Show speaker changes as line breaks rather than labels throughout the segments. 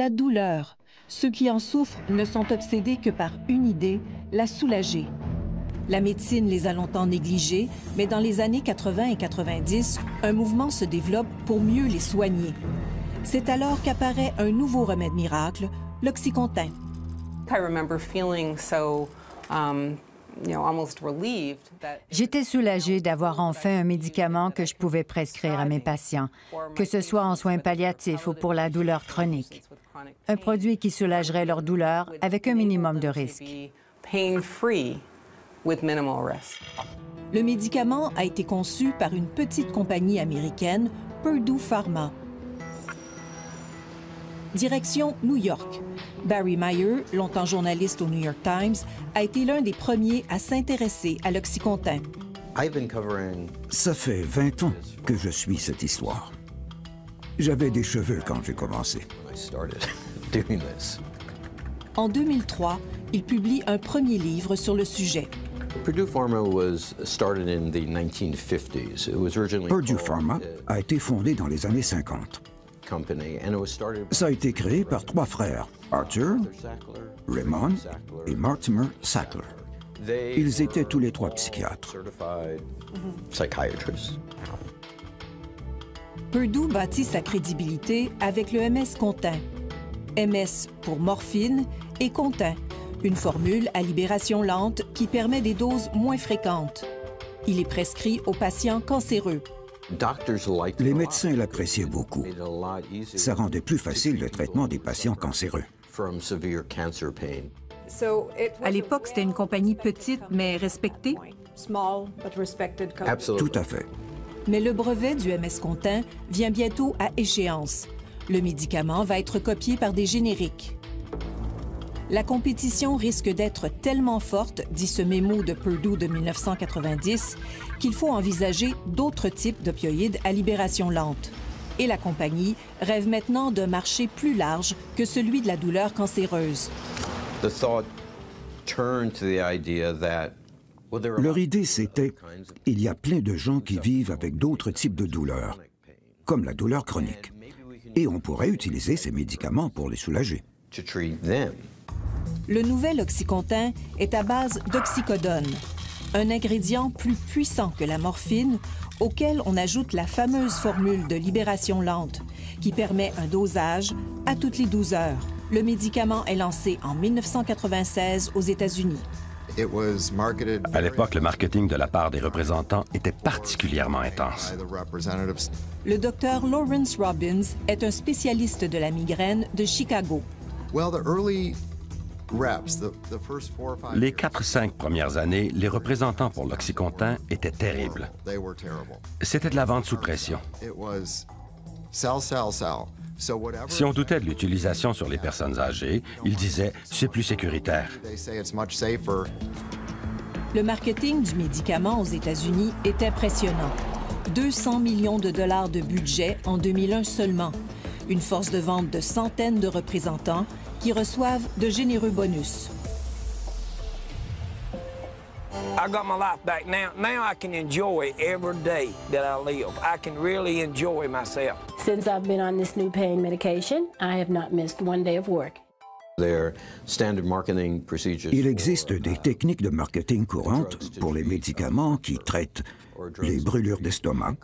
la douleur. Ceux qui en souffrent ne sont obsédés que par une idée, la soulager. La médecine les a longtemps négligés, mais dans les années 80 et 90, un mouvement se développe pour mieux les soigner. C'est alors qu'apparaît un nouveau remède miracle, l'Oxycontin.
J'étais soulagée d'avoir enfin un médicament que je pouvais prescrire à mes patients, que ce soit en soins palliatifs ou pour la douleur chronique. Un produit qui soulagerait leur douleur avec un minimum de risque.
Le médicament a été conçu par une petite compagnie américaine, Purdue Pharma. Direction New York. Barry Meyer, longtemps journaliste au New York Times, a été l'un des premiers à s'intéresser à l'Oxycontin.
Ça fait 20 ans que je suis cette histoire. J'avais des cheveux quand j'ai commencé.
En 2003, il publie un premier livre sur le sujet.
Purdue Pharma a été fondé dans les années 50. Ça a été créé par 3 frères, Arthur, Raymond et Mortimer Sackler. Ils étaient tous les 3 psychiatres.
Purdue bâtit sa crédibilité avec le MS-Contin. MS pour morphine et Contin, une formule à libération lente qui permet des doses moins fréquentes. Il est prescrit aux patients cancéreux.
Les médecins l'appréciaient beaucoup. Ça rendait plus facile le traitement des patients cancéreux.
À l'époque, c'était une compagnie petite mais respectée.
Tout à fait.
Mais le brevet du MS-Contin vient bientôt à échéance. Le médicament va être copié par des génériques. La compétition risque d'être tellement forte, dit ce mémo de Purdue de 1990, qu'il faut envisager d'autres types d'opioïdes à libération lente. Et la compagnie rêve maintenant d'un marché plus large que celui de la douleur cancéreuse.
Leur idée, c'était « il y a plein de gens qui vivent avec d'autres types de douleurs, comme la douleur chronique, et on pourrait utiliser ces médicaments pour les soulager. »
Le nouvel Oxycontin est à base d'oxycodone, un ingrédient plus puissant que la morphine, auquel on ajoute la fameuse formule de libération lente, qui permet un dosage à toutes les 12 heures. Le médicament est lancé en 1996 aux États-Unis.
À l'époque, le marketing de la part des représentants était particulièrement intense.
Le docteur Lawrence Robbins est un spécialiste de la migraine de Chicago.
Les 4-5 premières années, les représentants pour l'Oxycontin étaient terribles. C'était de la vente sous pression. Si on doutait de l'utilisation sur les personnes âgées, ils disaient « c'est plus sécuritaire ».
Le marketing du médicament aux États-Unis est impressionnant. 200 millions de dollars de budget en 2001 seulement. Une force de vente de centaines de représentants qui reçoivent de généreux bonus.
I got my life back now. Now I can enjoy every day that I live. I can really enjoy myself.
Since I've been on this new pain medication, I have not missed one day of work.
Il existe des techniques de marketing courantes pour les médicaments qui traitent les brûlures d'estomac,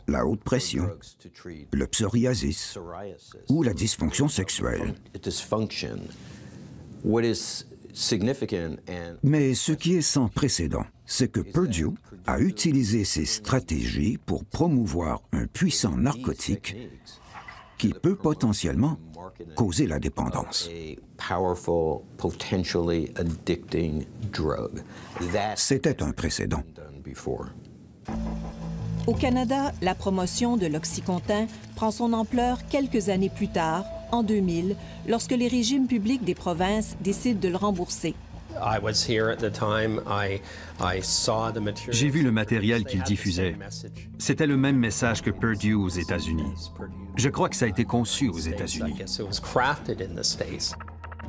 la haute pression, le psoriasis ou la dysfonction sexuelle. Mais ce qui est sans précédent, c'est que Purdue a utilisé ces stratégies pour promouvoir un puissant narcotique qui peut potentiellement causer la dépendance. C'était un précédent.
Au Canada, la promotion de l'Oxycontin prend son ampleur quelques années plus tard, en 2000, lorsque les régimes publics des provinces décident de le rembourser.
J'ai vu le matériel qu'il diffusait. C'était le même message que Purdue aux États-Unis. Je crois que ça a été conçu aux États-Unis.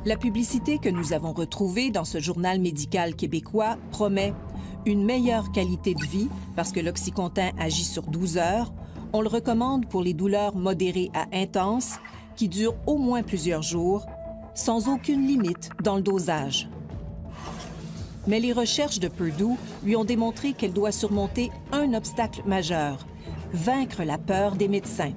La publicité que nous avons retrouvée dans ce journal médical québécois promet une meilleure qualité de vie parce que l'Oxycontin agit sur 12 heures. On le recommande pour les douleurs modérées à intenses qui dure au moins plusieurs jours, sans aucune limite dans le dosage. Mais les recherches de Purdue lui ont démontré qu'elle doit surmonter un obstacle majeur, vaincre la peur des médecins.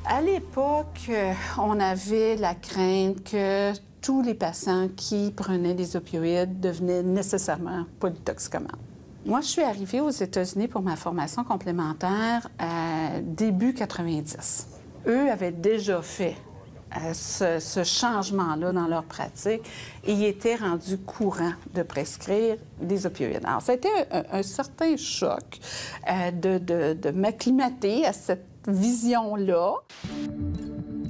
À l'époque, on avait la crainte que tous les patients qui prenaient des opioïdes devenaient nécessairement polytoxicomanes. Moi, je suis arrivée aux États-Unis pour ma formation complémentaire début 90. Eux avaient déjà fait ce changement-là dans leur pratique et ils étaient rendus courants de des opioïdes. Alors, ça a été un certain choc de m'acclimater à cette vision-là.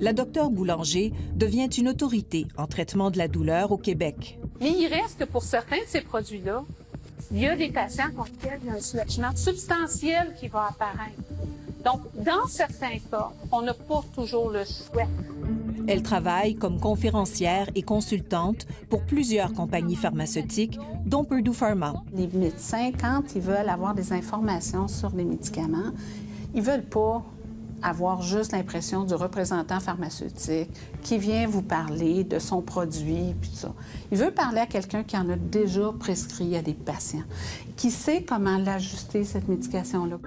La docteure Boulanger devient une autorité en traitement de la douleur au Québec.
Mais il reste que pour certains de ces produits-là, il y a des patients pour lesquels il y a un soulagement substantiel qui va apparaître. Donc, dans certains cas, on n'a pas toujours le choix.
Elle travaille comme conférencière et consultante pour plusieurs compagnies pharmaceutiques, dont Purdue Pharma.
Les médecins, quand ils veulent avoir des informations sur les médicaments, ils ne veulent pas avoir juste l'impression du représentant pharmaceutique qui vient vous parler de son produit, puis tout ça. Il veut parler à quelqu'un qui en a déjà prescrit à des patients, qui sait comment l'ajuster, cette médication-là.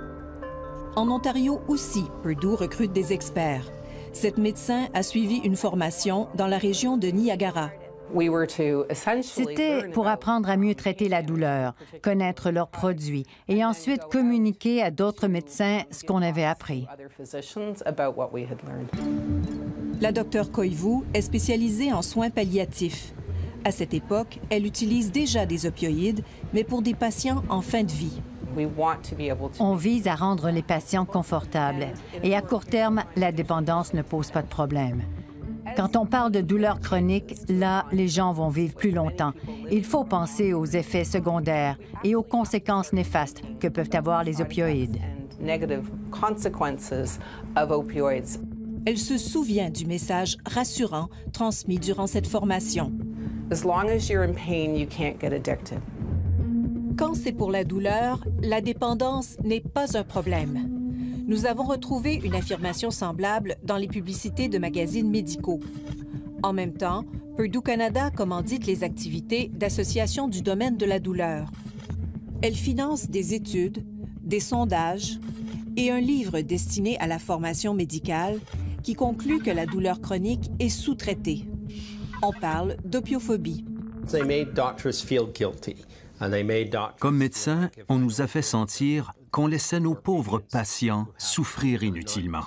En Ontario aussi, Purdue recrute des experts. Cette médecin a suivi une formation dans la région de Niagara.
C'était pour apprendre à mieux traiter la douleur, connaître leurs produits et ensuite communiquer à d'autres médecins ce qu'on avait appris.
La docteure Koivu est spécialisée en soins palliatifs. À cette époque, elle utilise déjà des opioïdes, mais pour des patients en fin de vie.
On vise à rendre les patients confortables et à court terme, la dépendance ne pose pas de problème. Quand on parle de douleurs chroniques, là, les gens vont vivre plus longtemps. Il faut penser aux effets secondaires et aux conséquences néfastes que peuvent avoir les opioïdes.
Elle se souvient du message rassurant transmis durant cette formation. Quand c'est pour la douleur, la dépendance n'est pas un problème. Nous avons retrouvé une affirmation semblable dans les publicités de magazines médicaux. En même temps, Purdue Canada commandite les activités d'associations du domaine de la douleur. Elle finance des études, des sondages et un livre destiné à la formation médicale qui conclut que la douleur chronique est sous-traitée. On parle d'opiophobie.
Comme médecin, on nous a fait sentir qu'on laissait nos pauvres patients souffrir inutilement.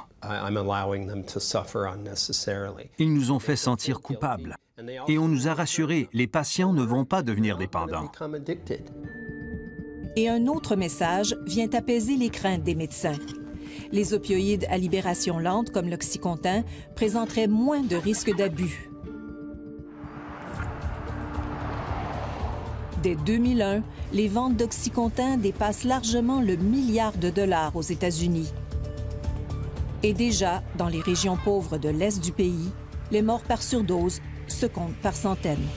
Ils nous ont fait sentir coupables. Et on nous a rassurés, les patients ne vont pas devenir dépendants.
Et un autre message vient apaiser les craintes des médecins. Les opioïdes à libération lente, comme l'Oxycontin, présenteraient moins de risques d'abus. Dès 2001, les ventes d'Oxycontin dépassent largement le $1 milliard aux États-Unis. Et déjà, dans les régions pauvres de l'Est du pays, les morts par surdose se comptent par centaines.